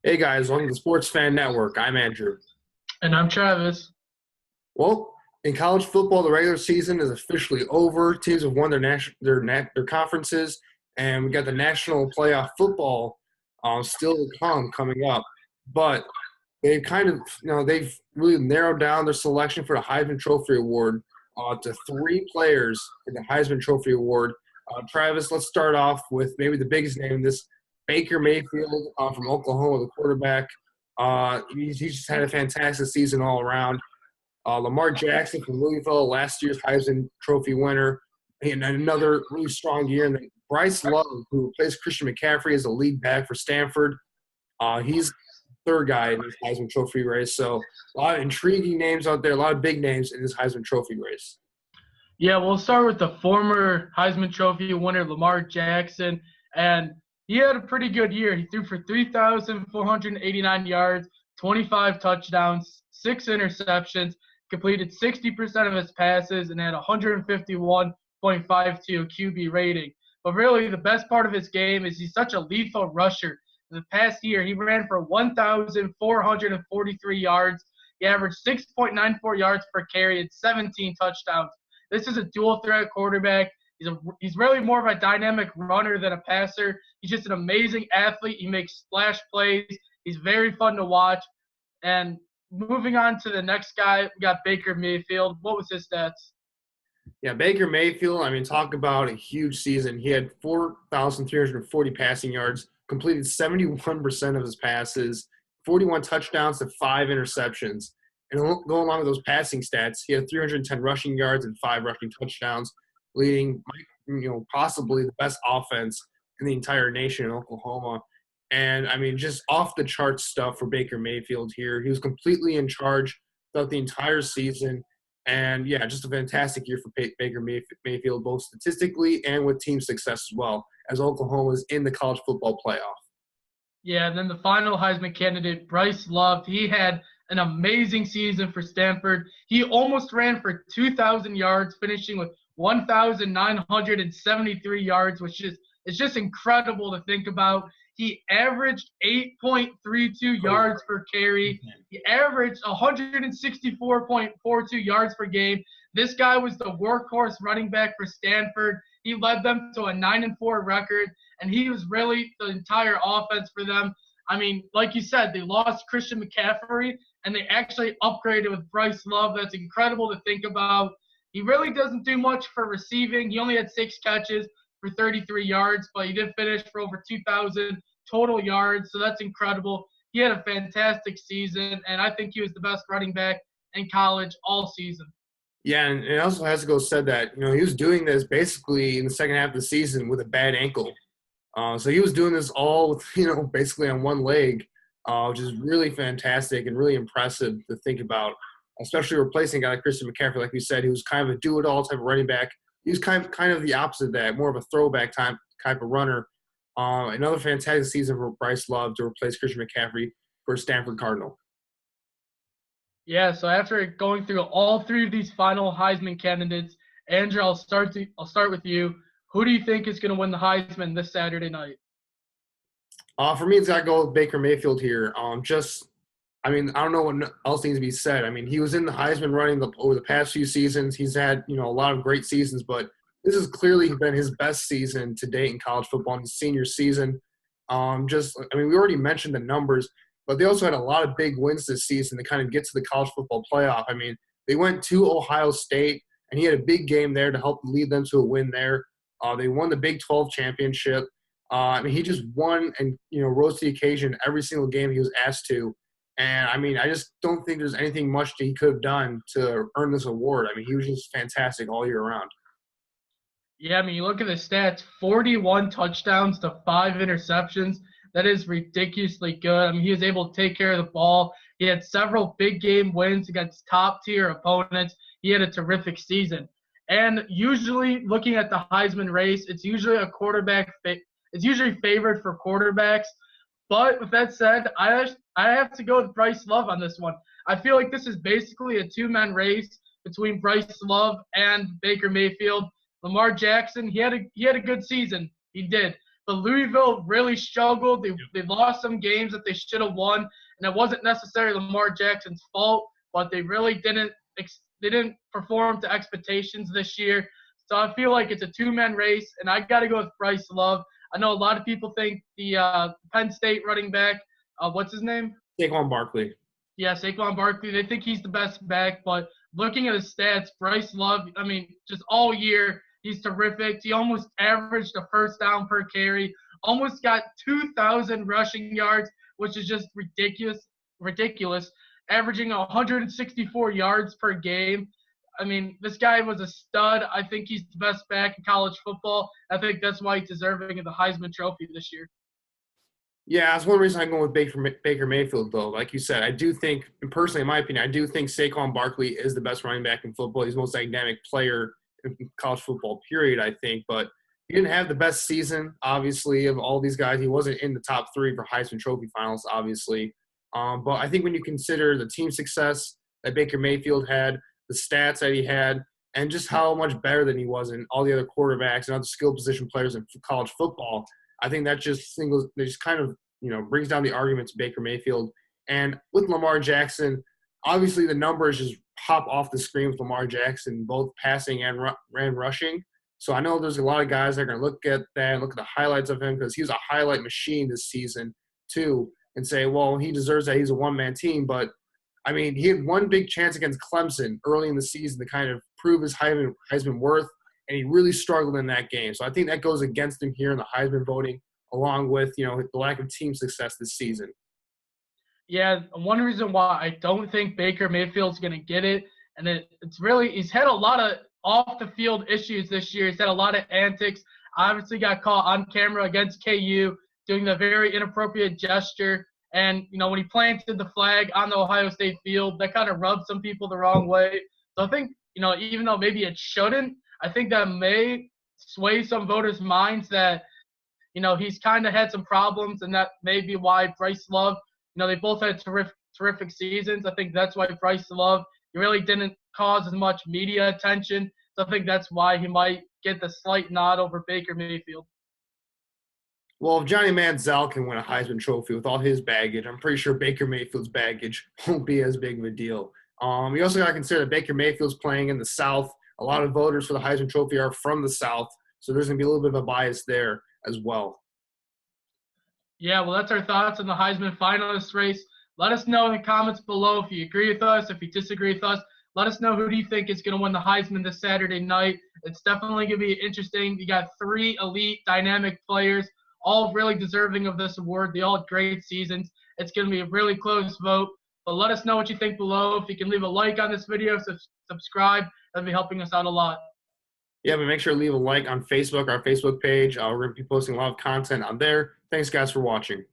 Hey guys, welcome to the Sports Fan Network. I'm Andrew. And I'm Travis. Well, in college football, the regular season is officially over. Teams have won their conferences, and we got the national playoff football still to come coming up. But they've really narrowed down their selection for the Heisman Trophy Award to three players for the Heisman Trophy Award. Travis, let's start off with maybe the biggest name in this, Baker Mayfield from Oklahoma, the quarterback. He's just had a fantastic season all around. Lamar Jackson from Louisville, last year's Heisman Trophy winner, and another really strong year. And then Bryce Love, who replaced Christian McCaffrey as the lead back for Stanford, he's third guy in this Heisman Trophy race. So a lot of intriguing names out there, a lot of big names in this Heisman Trophy race. Yeah, we'll start with the former Heisman Trophy winner, Lamar Jackson. And he had a pretty good year. He threw for 3,489 yards, 25 touchdowns, 6 interceptions, completed 60% of his passes, and had 151.52 QB rating. But really, the best part of his game is he's such a lethal rusher. In the past year, he ran for 1,443 yards. He averaged 6.94 yards per carry and 17 touchdowns. This is a dual threat quarterback. He's really more of a dynamic runner than a passer. He's just an amazing athlete. He makes splash plays. He's very fun to watch. And moving on to the next guy, we got Baker Mayfield. What was his stats? Yeah, Baker Mayfield, talk about a huge season. He had 4,340 passing yards, completed 71% of his passes, 41 touchdowns to 5 interceptions. And going along with those passing stats, he had 310 rushing yards and 5 rushing touchdowns, leading, possibly the best offense in the entire nation in Oklahoma. And, just off the charts stuff for Baker Mayfield here. He was completely in charge throughout the entire season. And, yeah, just a fantastic year for Baker Mayfield, both statistically and with team success as well, as Oklahoma is in the college football playoff. Yeah, and then the final Heisman candidate, Bryce Love, he had an amazing season for Stanford. He almost ran for 2,000 yards, finishing with 1,973 yards, which is just incredible to think about. He averaged 8.32 yards per carry. He averaged 164.42 yards per game. This guy was the workhorse running back for Stanford. He led them to a 9-4 record, and he was really the entire offense for them. Like you said, they lost Christian McCaffrey, and they actually upgraded with Bryce Love. That's incredible to think about. He really doesn't do much for receiving. He only had 6 catches for 33 yards, but he did finish for over 2,000 total yards, so that's incredible. He had a fantastic season, and I think he was the best running back in college all season. Yeah, and it also has to go said that, he was doing this basically in the second half of the season with a bad ankle. So he was doing this all with, basically on one leg, which is really fantastic and really impressive to think about, especially replacing a guy like Christian McCaffrey. Like we said, he was kind of a do-it-all type of running back. He was kind of the opposite of that, more of a throwback type of runner. Another fantastic season for Bryce Love to replace Christian McCaffrey for Stanford Cardinal. Yeah, so after going through all 3 of these final Heisman candidates, Andrew, I'll start with you. Who do you think is going to win the Heisman this Saturday night? For me, it's got to go with Baker Mayfield here. I don't know what else needs to be said. He was in the Heisman running over the past few seasons. He's had, a lot of great seasons, but this has clearly been his best season to date in college football in his senior season. We already mentioned the numbers, but they also had a lot of big wins this season to kind of get to the college football playoff. They went to Ohio State, and he had a big game there to help lead them to a win there. They won the Big 12 championship. He just won and, rose to the occasion every single game he was asked to. And, I just don't think there's anything much that he could have done to earn this award. He was just fantastic all year round. Yeah, you look at the stats, 41 touchdowns to 5 interceptions. That is ridiculously good. He was able to take care of the ball. He had several big game wins against top-tier opponents. He had a terrific season. And usually, looking at the Heisman race, it's usually it's usually favored for quarterbacks. But with that said, I have to go with Bryce Love on this one. I feel like this is basically a 2-man race between Bryce Love and Baker Mayfield. Lamar Jackson, he had a good season. He did. But Louisville really struggled. They lost some games that they should have won, and it wasn't necessarily Lamar Jackson's fault, but they really didn't perform to expectations this year. So I feel like it's a two-man race, and I got to go with Bryce Love. I know a lot of people think the Penn State running back, what's his name? Saquon Barkley. Yeah, Saquon Barkley. They think he's the best back, but looking at his stats, Bryce Love, I mean, just all year, he's terrific. He almost averaged a first down per carry, almost got 2,000 rushing yards, which is just ridiculous, averaging 164 yards per game. I mean, this guy was a stud. I think he's the best back in college football. I think that's why he's deserving of the Heisman Trophy this year. Yeah, that's one reason I'm going with Baker Mayfield, though. Like you said, I do think, and personally, in my opinion, I do think Saquon Barkley is the best running back in football. He's the most dynamic player in college football, period, I think. But he didn't have the best season, obviously, of all these guys. He wasn't in the top three for Heisman Trophy finals, obviously. But I think when you consider the team success that Baker Mayfield had, the stats that he had, and just how much better than he was in all the other quarterbacks and other skill position players in college football, I think that just kind of, brings down the argument to Baker Mayfield. And with Lamar Jackson, obviously the numbers just pop off the screen with Lamar Jackson, both passing and rushing. So I know there's a lot of guys that are going to look at that and look at the highlights of him because he was a highlight machine this season too and say, well, he deserves that. He's a one-man team. But, I mean, he had one big chance against Clemson early in the season to kind of prove his Heisman worth, and he really struggled in that game. So I think that goes against him here in the Heisman voting, along with, the lack of team success this season. Yeah, one reason why I don't think Baker Mayfield's going to get it, and it's really he's had a lot of off-the-field issues this year. He's had a lot of antics. Obviously got caught on camera against KU doing the very inappropriate gesture. And, when he planted the flag on the Ohio State field, that kind of rubbed some people the wrong way. So I think, even though maybe it shouldn't, I think that may sway some voters' minds that, he's kind of had some problems, and that may be why Bryce Love, they both had terrific seasons. I think that's why Bryce Love, he really didn't cause as much media attention. So I think that's why he might get the slight nod over Baker Mayfield. Well, if Johnny Manziel can win a Heisman Trophy with all his baggage, I'm pretty sure Baker Mayfield's baggage won't be as big of a deal. You also got to consider that Baker Mayfield's playing in the South. A lot of voters for the Heisman Trophy are from the South, so there's going to be a little bit of a bias there as well. Yeah, well, that's our thoughts on the Heisman finalist race. Let us know in the comments below if you agree with us, if you disagree with us. Let us know who do you think is going to win the Heisman this Saturday night. It's definitely going to be interesting. You got three elite, dynamic players, all really deserving of this award. They all had great seasons. It's going to be a really close vote. But let us know what you think below. If you can leave a like on this video, subscribe. That'll be helping us out a lot. Yeah, but make sure to leave a like on Facebook, our Facebook page. We're going to be posting a lot of content on there. Thanks, guys, for watching.